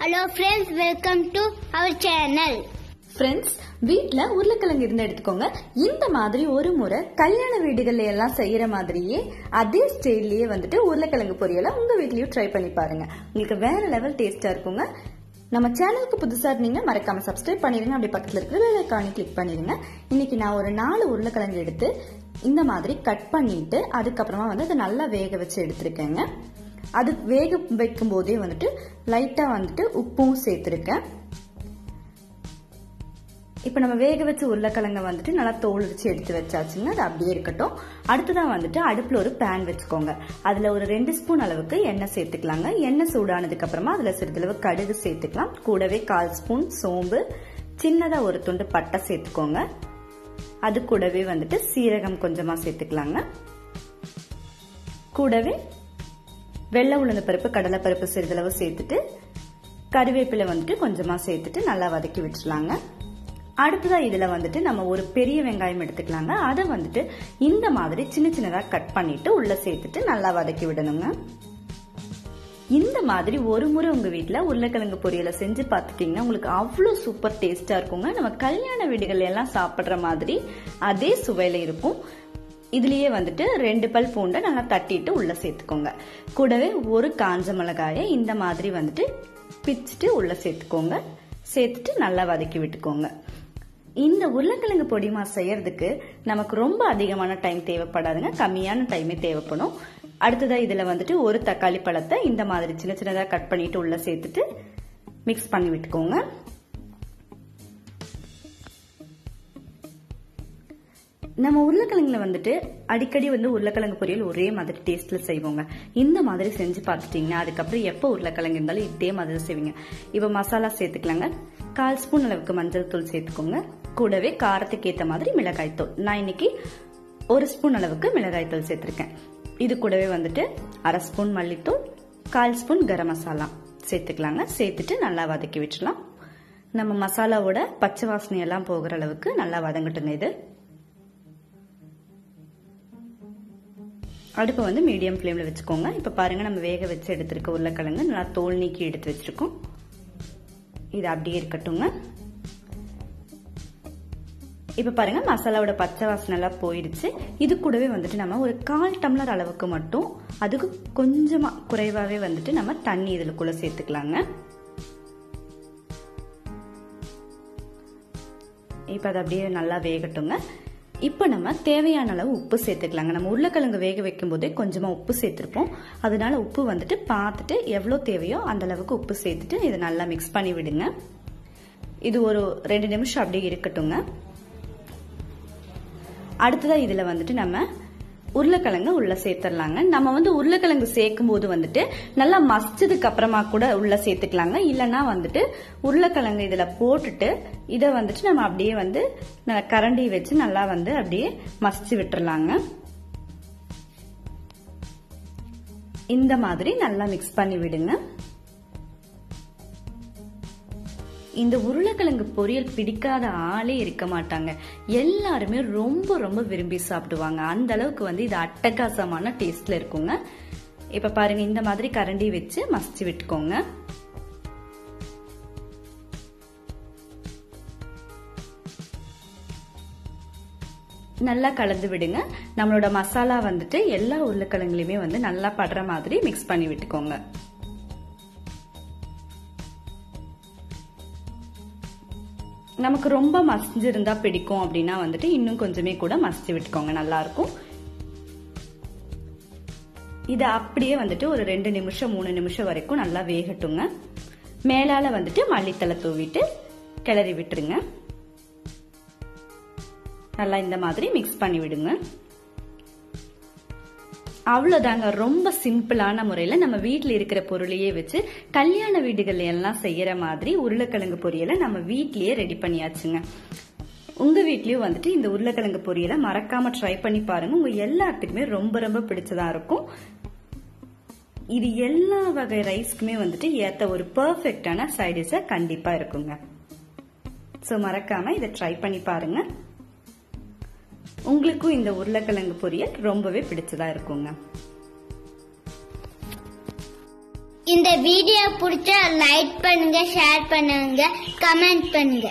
Hello friends, welcome to our channel. Friends, வீட்ல உருளைக்கிழங்கு இருந்தா எடுத்துக்கோங்க. இந்த மாதிரி ஒரு முறை கல்யாண வீடுகள்ல எல்லாம் செய்யற மாதிரியே அதே ஸ்டைல்லயே வந்துட்டு உருளைக்கிழங்கு பொரியலை உங்க வீட்லயும் ட்ரை பண்ணி பாருங்க. உங்களுக்கு வேற லெவல் டேஸ்டா இருக்குங்க. நம்ம சேனலுக்கு புதுசா இருந்தீங்க மறக்காம சப்ஸ்கிரைப் பண்ணிருங்க. அப்படி பக்கத்துல இருக்கிற பெல் ஐகானை கிளிக் பண்ணிருங்க. இன்னைக்கு நான் ஒரு 4 உருளைக்கிழங்கு எடுத்து இந்த மாதிரி கட் பண்ணிட்டு அதுக்கப்புறமா வந்து அதை நல்லா வேக வச்சு எடுத்திருக்கேங்க. அது வேக வைக்கும் போதே வந்துட்டு லைட்டா வந்துட்டு உப்பும் சேர்த்திருக்கேன். இப்ப நம்ம வேக வச்ச உருளைக்கிழங்க வந்துட்டு நல்லா தோல் வச்சு எடுத்து வச்சாச்சுங்க. அது அப்படியே இருக்கட்டும். அடுத்ததான் வந்துட்டு அடுப்புல ஒரு பேன் வச்சுக்கோங்க. அதுல ஒரு 2 ஸ்பூன் அளவுக்கு எண்ணெய் சேர்த்துக்கலாங்க. எண்ணெய் சூடானதுக்கு அப்புறமா அதுல சிறிதளவு கடுகு சேர்த்துக்கலாம். கூடவே 1/4 ஸ்பூன் சோம்பு, சின்னதா ஒரு துண்டு பட்டை சேர்த்துக்கோங்க. அது கூடவே வந்துட்டு சீரகம் கொஞ்சமா சேர்த்துக்கலாங்க. கூடவே வெள்ளை உளுந்து பருப்பு, கடலை பருப்பு சிறிதளவு சேர்த்துட்டு கறிவேப்பிலை வந்துட்டு கொஞ்சமா சேர்த்துட்டு நல்லா வதக்கி விட்டுலாங்க. அடுத்ததா இதுல வந்துட்டு நம்ம ஒரு பெரிய வெங்காயம் எடுத்துக்கலாங்க. அதை வந்துட்டு இந்த மாதிரி சின்ன சின்னதா கட் பண்ணிட்டு உள்ள சேர்த்துட்டு நல்லா வதக்கி விடணுங்க. இந்த மாதிரி ஒரு முறை உங்க வீட்டுல உருளைக்கிழங்கு பொரியலை செஞ்சு பார்த்துட்டீங்கன்னா உங்களுக்கு அவ்வளவு சூப்பர் டேஸ்டா இருக்குங்க. நம்ம கல்யாண வீடுகள்ல எல்லாம் சாப்பிடுற மாதிரி அதே சுவையில இருக்கும். இதுலயே வந்துட்டு 2 பல் பூண்டை நல்லா தட்டிட்டு உள்ள சேர்த்துக்கோங்க. கூடவே ஒரு காஞ்ச மிளகாயை இந்த மாதிரி வந்துட்டு பிச்சுட்டு உள்ள சேர்த்துக்கோங்க. சேர்த்துட்டு நல்லா வதக்கி விட்டுக்கோங்க. இந்த உருளைக்கிழங்கு பொடிமா செய்யறதுக்கு நமக்கு ரொம்ப அதிகமான டைம் தேவைப்படாதுங்க. கம்மியான டைமே தேவைப்படும். அடுத்ததா இதுல வந்துட்டு ஒரு தக்காளி பழத்தை இந்த மாதிரி சின்ன சின்னதா கட் பண்ணிட்டு உள்ள சேர்த்துட்டு மிக்ஸ் பண்ணி விட்டுக்கோங்க. நம்ம உருளைக்கிழங்குல வந்துட்டு அடிக்கடி வந்து உருளைக்கிழங்கு பொரியல் ஒரே மாதிரி டேஸ்ட்ல செய்வோங்க. இந்த மாதிரி செஞ்சு பார்த்துட்டீங்கன்னா அதுக்கப்புறம் எப்போ உருளைக்கிழங்கு இருந்தாலும் இதே மாதிரி செய்வீங்க. இப்ப மசாலா சேர்த்துக்கலாங்க. 1/4 ஸ்பூன் அளவுக்கு மஞ்சள் தூள் சேர்த்துக்கோங்க. கூடவே காரத்துக்கு ஏற்ற மாதிரி மிளகாய் தூள். நான் இன்னைக்கு 1 ஸ்பூன் அளவுக்கு மிளகாய் தூள் சேர்த்திருக்கேன். இது கூடவே வந்துட்டு 1/2 ஸ்பூன் மல்லித்தூள், 1/4 ஸ்பூன் கரம் மசாலா சேர்த்துக்கலாங்க. சேர்த்துட்டு நல்லா வதக்கி விட்டுலாம். நம்ம மசாலாவோட பச்சை வாசனை எல்லாம் போகிற அளவுக்கு நல்லா வதங்கட்டுங்க. இது அடுப்பை வந்து மீடியம் ஃப்ளேம்ல வச்சுக்கோங்க. இப்ப பாருங்க நம்ம வேக வச்சு எடுத்திருக்க உருளைக்கிழங்கு நல்லா தோல் நீக்கி எடுத்து வச்சிருக்கோம். இது அப்படியே இருக்கட்டுங்க. இப்ப பாருங்க மசாலாவோட பச்சை வாசனை எல்லாம் போயிடுச்சு. இது கூடவே வந்துட்டு நம்ம ஒரு 1/4 டம்ளர் அளவுக்கு மட்டும், அதுக்கு கொஞ்சமா குறைவாவே வந்துட்டு நம்ம தண்ணி இதுக்குள்ள சேர்த்துக்கலாங்க. இப்ப அது அப்படியே நல்லா வேகட்டுங்க. இப்ப நம்ம தேவையான அளவு உப்பு சேர்த்துக்கலாங்க. நம்ம உருளைக்கிழங்கு வேக வைக்கும் போதே கொஞ்சமா உப்பு சேர்த்திருப்போம். அதனால உப்பு வந்துட்டு பார்த்துட்டு எவ்வளவு தேவையோ அந்த அளவுக்கு உப்பு சேர்த்துட்டு இதை நல்லா மிக்ஸ் பண்ணி விடுங்க. இது ஒரு 2 நிமிஷம் அப்படியே இருக்கட்டுங்க. அடுத்ததா இதுல வந்துட்டு நம்ம உருளைக்கிழங்கு உள்ள சேர்த்துடலாங்க. நம்ம வந்து உருளைக்கிழங்கு சேர்க்கும் போது வந்துட்டு நல்லா மசிச்சதுக்கு அப்புறமா கூட உள்ள சேர்த்துக்கலாங்க. இல்லைன்னா வந்துட்டு உருளைக்கிழங்கு இதுல போட்டுட்டு இதை வந்துட்டு நம்ம அப்படியே வந்து கரண்டி வச்சு நல்லா வந்து அப்படியே மசிச்சு விட்டுறலாங்க. இந்த மாதிரி நல்லா மிக்ஸ் பண்ணி விடுங்க. இந்த உருளைக்கிழங்கு பொரியல் பிடிக்காத ஆளே இருக்க மாட்டாங்க. எல்லாருமே ரொம்ப ரொம்ப விரும்பி சாப்பிடுவாங்க. அந்த அளவுக்கு வந்து இது அட்டகாசமான டேஸ்ட்ல இருக்குங்க. இப்ப பாருங்க இந்த மாதிரி கரண்டி வச்சு மசிச்சு விட்டுக்கோங்க. நல்லா கலந்து விடுங்க. நம்மளோட மசாலா வந்துட்டு எல்லா உருளைக்கிழங்குலயுமே வந்து நல்லா படுற மாதிரி மிக்ஸ் பண்ணி விட்டுக்கோங்க. நமக்கு ரொம்ப மசிஞ்சிருந்தா பிடிக்கும் அப்படின்னா வந்துட்டு இன்னும் கொஞ்சமே கூட மசிச்சு விட்டுக்கோங்க, நல்லா இருக்கும். இது அப்படியே வந்துட்டு ஒரு 2 நிமிஷம் 3 நிமிஷம் வரைக்கும் நல்லா வேகட்டுங்க. மேலால வந்துட்டு மல்லித்தலை தூவிட்டு கிளறி விட்டுருங்க. நல்லா இந்த மாதிரி மிக்ஸ் பண்ணி விடுங்க. அவ்வளவுதாங்க. ரொம்ப சிம்பிளான முறையில நம்ம வீட்டுல இருக்கிற பொருளையே வச்சு கல்யாண வீடுகள்ல எல்லாம் செய்யற மாதிரி உருளைக்கிழங்கு பொரியலை நம்ம வீட்லயே ரெடி பண்ணியாச்சுங்க. உங்க வீட்லயும் வந்துட்டு இந்த உருளைக்கிழங்கு பொரியலை மறக்காம ட்ரை பண்ணி பாருங்க. உங்க எல்லாத்துக்குமே ரொம்ப ரொம்ப பிடிச்சதா இருக்கும். இது எல்லா வகை ரைஸ்க்குமே வந்துட்டு ஏத்த ஒரு பெர்ஃபெக்டான சைட் டிஷ்ஷா கண்டிப்பா இருக்குங்க. சோ மறக்காம இதை ட்ரை பண்ணி பாருங்க. உங்களுக்கும் இந்த உருளைக்கிழங்கு பொரியல் ரொம்பவே பிடிச்சதா இருக்குங்க. இந்த வீடியோ பிடிச்சா லைக் பண்ணுங்க, ஷேர் பண்ணுங்க, கமெண்ட் பண்ணுங்க.